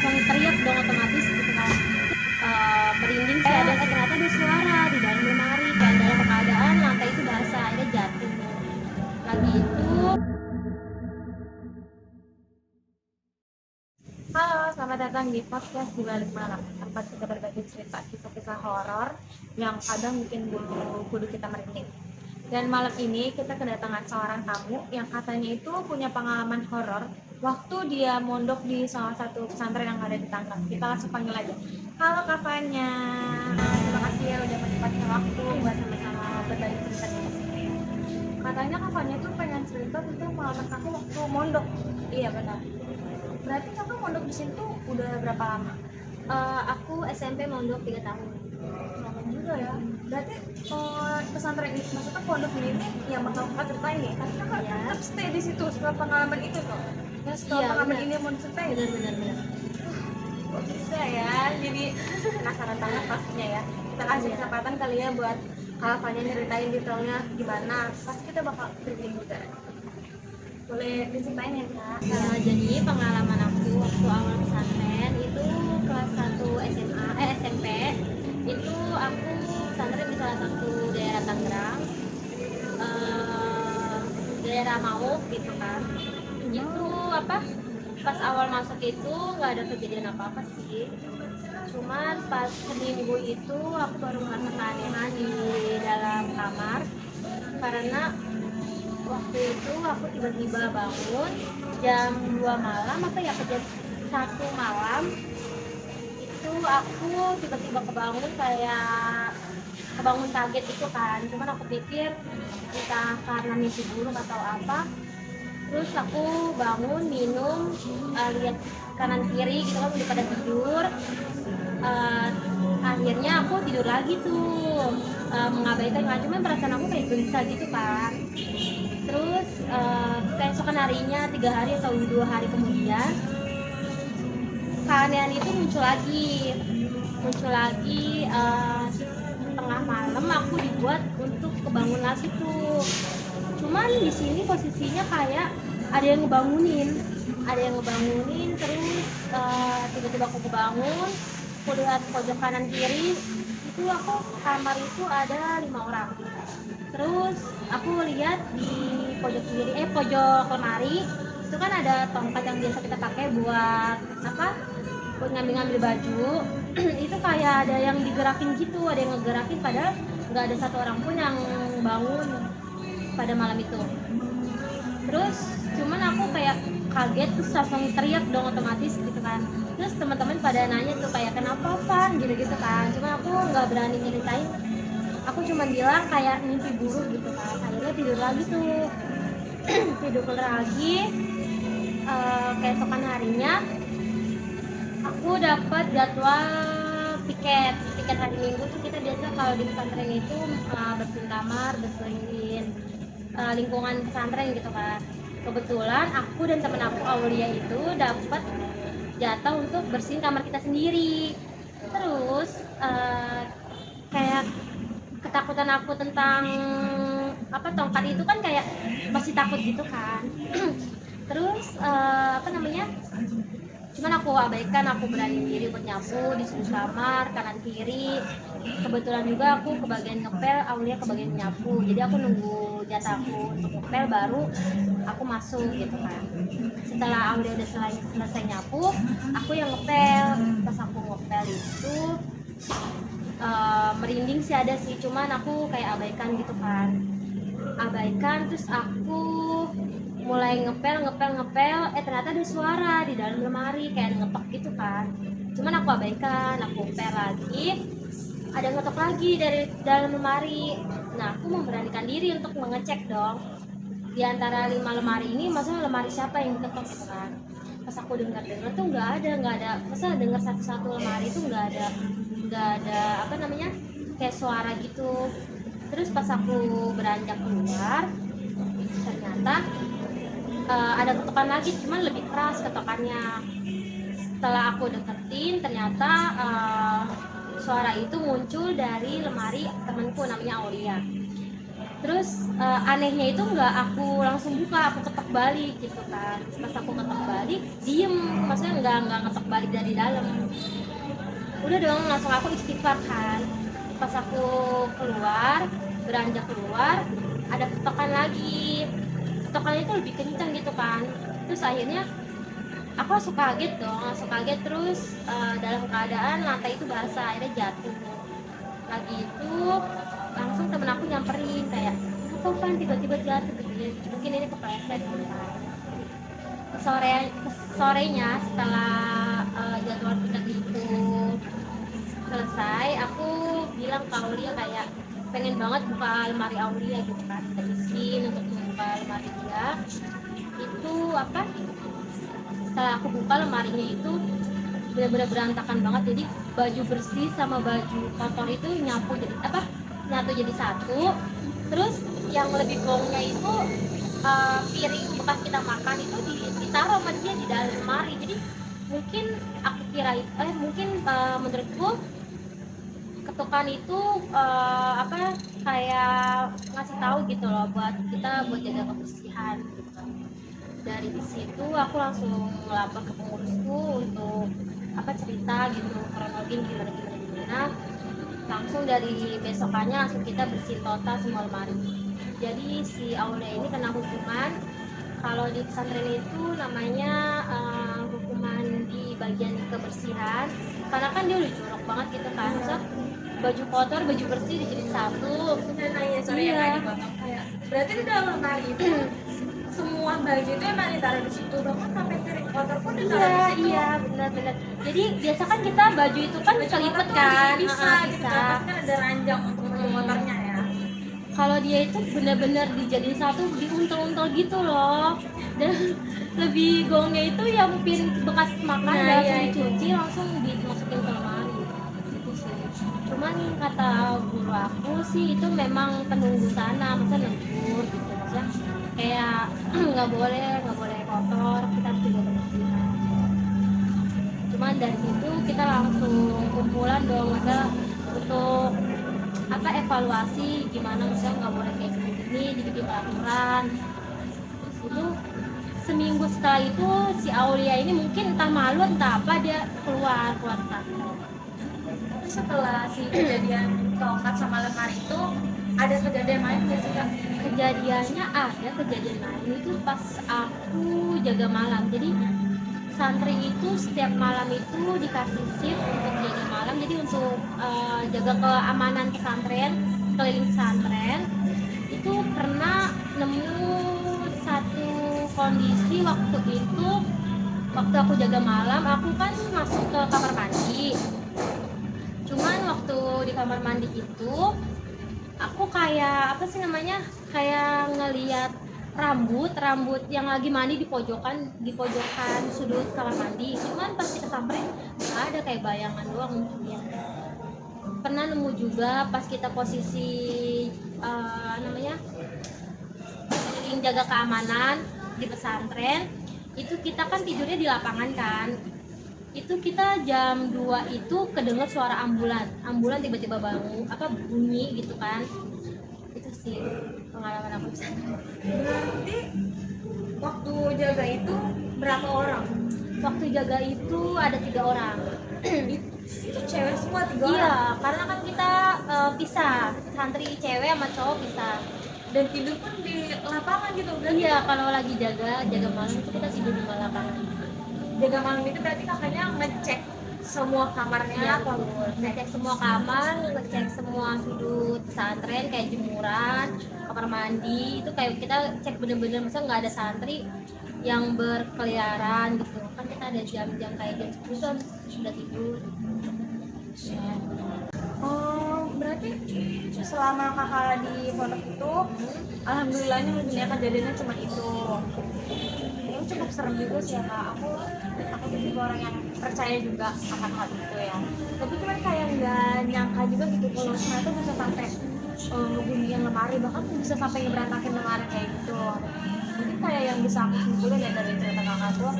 langsung teriak dong otomatis gitu kan. Merinding sih ada ternyata ada suara di dalam lemari dan dalam keadaan lantai itu basah, akhirnya jatuh lagi itu. Halo, selamat datang di podcast di balik malam, tempat kita berbagi cerita kisah-kisah horor yang kadang bikin bulu kudu kita merinding. Dan malam ini kita kedatangan seorang tamu yang katanya itu punya pengalaman horor waktu dia mondok di salah satu pesantren yang ada di Tangerang. Kita langsung panggil aja. Halo Kak Fanya. Terima kasih ya udah menyempatkan waktu buat sama-sama berbagi cerita di sini. Katanya Kak Fanya tuh pengen cerita tentang pengalaman kakak waktu mondok. Iya benar. Berarti kakak mondok di situ udah berapa lama? Aku SMP mondok 3 tahun. Lama juga ya. Berarti pesantren ini, maksudnya pondok ini yang bakal kakak ceritain nih. Tapi kakak tetap stay di situ setelah pengalaman itu tuh. Ya setelah pengalaman ini mau diceritain. Benar. Kok bisa ya? Jadi penasaran banget pastinya ya. Kita kasih kesempatan kali ya buat Kak Fanya nyeritain detailnya gimana. Pasti kita bakal berpikir juga. Boleh diceritain ya Kak? Jadi pengalaman aku waktu awal pesantren itu kelas 1 SMP itu aku pesantren di salah satu daerah Tangerang, daerah Mauk gitu kan. Itu apa, pas awal masuk itu nggak ada kejadian apa-apa sih, cuman pas seminggu itu aku baru merasa keanehan di dalam kamar karena waktu itu aku tiba-tiba bangun jam 2 malam apa ya, jam 1 malam itu aku tiba-tiba kebangun kaget itu kan. Cuman aku pikir entah karena mimpi buruk atau apa, terus aku bangun minum, lihat kanan kiri gitu kan udah pada tidur. Akhirnya aku tidur lagi tuh, mengabaikan, cuman perasaan aku kayak gelisah gitu kan. Terus keesokan harinya 3 hari atau 2 hari kemudian keanehan itu muncul lagi tengah malam aku dibuat untuk kebangun lagi tuh. Cuman di sini posisinya kayak ada yang ngebangunin terus tiba-tiba aku kebangun, aku lihat pojok kanan kiri itu aku kamar itu ada 5 orang. Terus aku lihat di pojok lemari itu kan ada tongkat yang biasa kita pakai buat ngambil baju. Itu kayak ada yang digerakin gitu, ada yang ngegerakin, padahal nggak ada satu orang pun yang bangun pada malam itu. Terus cuman aku kayak kaget, terus langsung teriak dong otomatis gitu kan. Terus teman-teman pada nanya tuh kayak kenapa Van gitu kan. Cuma aku nggak berani nyeritain, aku cuma bilang kayak mimpi buruk gitu kan. Akhirnya tidur lagi tuh. Tidur lagi. Keesokan harinya aku dapat jadwal piket hari Minggu tuh. Kita biasa kalau di pesantren itu bersihin kamar, bersihin lingkungan pesantren gitu kan. Kebetulan aku dan temen aku Aulia itu dapat jatah untuk bersihin kamar kita sendiri. Terus kayak ketakutan aku tentang tongkat itu kan kayak masih takut gitu kan. Terus cuman aku abaikan, aku berani diri buat nyapu di seluruh kamar kanan kiri. Kebetulan juga aku kebagian ngepel, Aulia kebagian nyapu, jadi aku nunggu jatahku untuk ngepel baru aku masuk gitu kan. Setelah Aulia udah selesai nyapu, aku yang ngepel. Pas aku ngepel itu merinding sih ada sih, cuman aku kayak abaikan gitu kan. Terus aku mulai ngepel, ternyata ada suara di dalam lemari kayak ngetok gitu kan. Cuman aku abaikan, aku ngepel lagi, ada ngetok lagi dari dalam lemari. Nah, aku memberanikan diri untuk mengecek dong, di antara 5 lemari ini maksudnya lemari siapa yang diketok gitu kan. Pas aku dengar tuh nggak ada, masa dengar satu-satu lemari itu nggak ada kayak suara gitu. Terus pas aku beranjak keluar, ternyata ada ketokan lagi, cuman lebih keras ketokannya. Setelah aku deketin, ternyata suara itu muncul dari lemari temanku namanya Aulia. Terus anehnya itu nggak aku langsung buka, aku ketok balik gitu kan. Pas aku ketok balik diem, maksudnya nggak ngetok balik dari dalam. Udah dong, langsung aku istighfar kan. Pas aku keluar, beranjak keluar, ada ketokan lagi. Ketokannya itu lebih kencang gitu kan. Terus akhirnya aku langsung kaget dong, langsung kaget. Terus dalam keadaan lantai itu basah, akhirnya jatuh. Lagi itu langsung temen aku nyamperin kayak, apa Van tiba-tiba jatuh gitu, mungkin ini kepleset gitu kan. Sorenya setelah jadwal kita itu selesai, aku bilang ke Aulia kayak pengen banget buka lemari Aulia gitu kan, kita izin untuk membuka lemari dia. Itu apa, setelah aku buka lemarinya itu benar-benar berantakan banget, jadi baju bersih sama baju kotor itu nyatu jadi satu. Terus yang lebih gongnya itu piring bekas kita makan itu ditaruh sama dia di dalam lemari. Jadi mungkin aku kira mungkin menurutku ketukan itu kayak ngasih tahu gitu loh buat kita buat jaga kebersihan gitu. Dari situ aku langsung lapor ke pengurusku untuk cerita gitu kronologi gimana. Langsung dari besokannya langsung kita bersihin total semua lemari. Jadi si Aulia ini kena hukuman, kalau di pesantren itu namanya hukuman di bagian kebersihan, karena kan dia udah jorok banget gitu kan. So, baju kotor baju bersih dijadiin satu. Bener nanya sorry Iya. ya dipotong kayak berarti di dalam lemari itu semua baju itu emang ditaruh di situ, bahkan sampai piring kotor pun ditaruh di situ. Iya benar-benar. Jadi biasa kan kita baju itu kan Baju kelipet kotor tuh kan, bisa gitu kan, pasti kan ada ranjang untuk baju kotornya ya. Kalau dia itu benar-benar dijadiin satu, diuntel-untel gitu loh. Dan lebih gongnya itu yang piring bekas makan Nah, langsung iya, dicuci langsung dimasukin ke lemari. Itu sih. Cuman kata guru aku sih itu memang penunggu sana, masa lembur gitu, maksudnya kayak nggak boleh kotor, kita harus juga kebersihan. Cuman dari situ kita langsung kumpulan dong, masa untuk evaluasi gimana, misalnya nggak boleh kayak gini, dibikin peraturan. Terus itu seminggu setelah itu si Aulia ini mungkin entah malu entah apa dia keluar kantor. Terus setelah si kejadian tongkat sama lemari itu ada kejadian lain nggak sih Kak? Kejadiannya ada kejadian lain itu pas aku jaga malam. Jadi santri itu setiap malam itu dikasih shift untuk jaga malam, jadi untuk jaga keamanan pesantren, keliling pesantren. Itu pernah nemu satu kondisi waktu itu, waktu aku jaga malam aku kan masuk ke kamar mandi. Cuman waktu di kamar mandi itu aku kayak kayak ngelihat rambut yang lagi mandi di pojokan sudut kamar mandi. Cuman pas kita samperin nggak ada, kayak bayangan doang mungkin ya. Pernah nemu juga pas kita posisi yang jaga keamanan di pesantren itu, kita kan tidurnya di lapangan kan. Itu kita jam 2 itu kedengar suara ambulan tiba-tiba bunyi gitu kan. Itu sih pengalaman aku di sana. Berarti waktu jaga itu berapa orang? Waktu jaga itu ada 3 orang. Itu cewek semua 3 orang? Iya, karena kan kita pisah, santri cewek sama cowok pisah. Dan tidur pun di lapangan gitu kan? Iya, kalau lagi jaga malam itu kita tidur di lapangan. Jaga malam itu berarti kakaknya ngecek semua kamarnya, Iya, ngecek semua kamar, ngecek semua sudut pesantren kayak jemuran, kamar mandi. Itu kayak kita cek bener-bener, masa nggak ada santri yang berkeliaran gitu kan. Kita ada jam-jam kayak jam 10 kan sudah tidur ya. Oh, berarti selama kakak di pondok itu alhamdulillahnya kejadiannya cuma itu. Ini cukup serem juga sih ya Kak. Aku juga orang yang percaya juga akan hal itu ya. Tapi cuman kayak nggak nyangka juga gitu kalau ternyata bisa sampai ngebunyiin lemari, bahkan bisa sampai ngeberantakin lemari kayak gitu. Mungkin kayak yang bisa aku simpulin ya dari cerita kakak tuh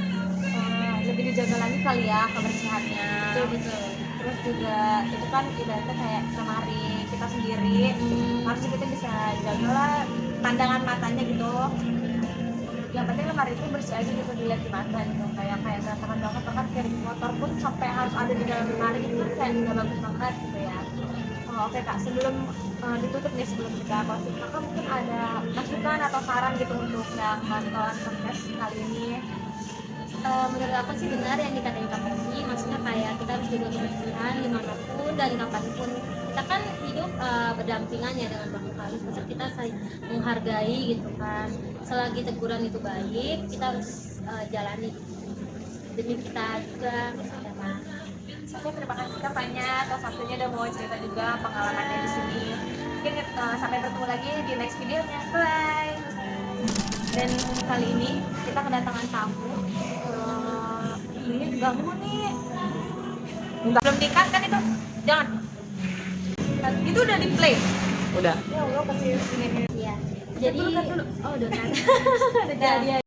lebih dijaga lagi kali ya kebersihannya. Betul. terus juga itu kan ibaratnya kayak lemari kita sendiri, harusnya kita bisa jagalah pandangan matanya gitu. Yang penting lemari itu bersih aja gitu, dilihat di mata gitu, kayak berantakan banget, bahkan kayak di motor pun sampai harus ada di dalam lemari gitu kan kayak nggak bagus banget gitu ya. Oke kak, sebelum ditutup nih, sebelum kita closing, kakak mungkin ada masukan atau saran gitu untuk yang nonton podcast kali ini? Menurut aku sih benar yang dikatain Kak Popi, maksudnya kayak kita harus jaga kebersihan dimanapun dan kapanpun. Kita kan hidup berdampingan ya dengan makhluk halus, maksud kita saling menghargai gitu kan. Selagi teguran itu baik, kita harus jalani demi kita juga misalnya. Oke, terima kasih kak banyak, atas waktunya udah mau cerita juga pengalamannya di sini. Mungkin sampai bertemu lagi di next videonya. Bye. Dan kali ini kita kedatangan tamu. Ini ganggu nih. Belum di-cut kan itu? Jangan. Itu udah di play. Udah. Ya Allah, kasih ini. Iya. Jadi Dulu. Oh, udah kan. udah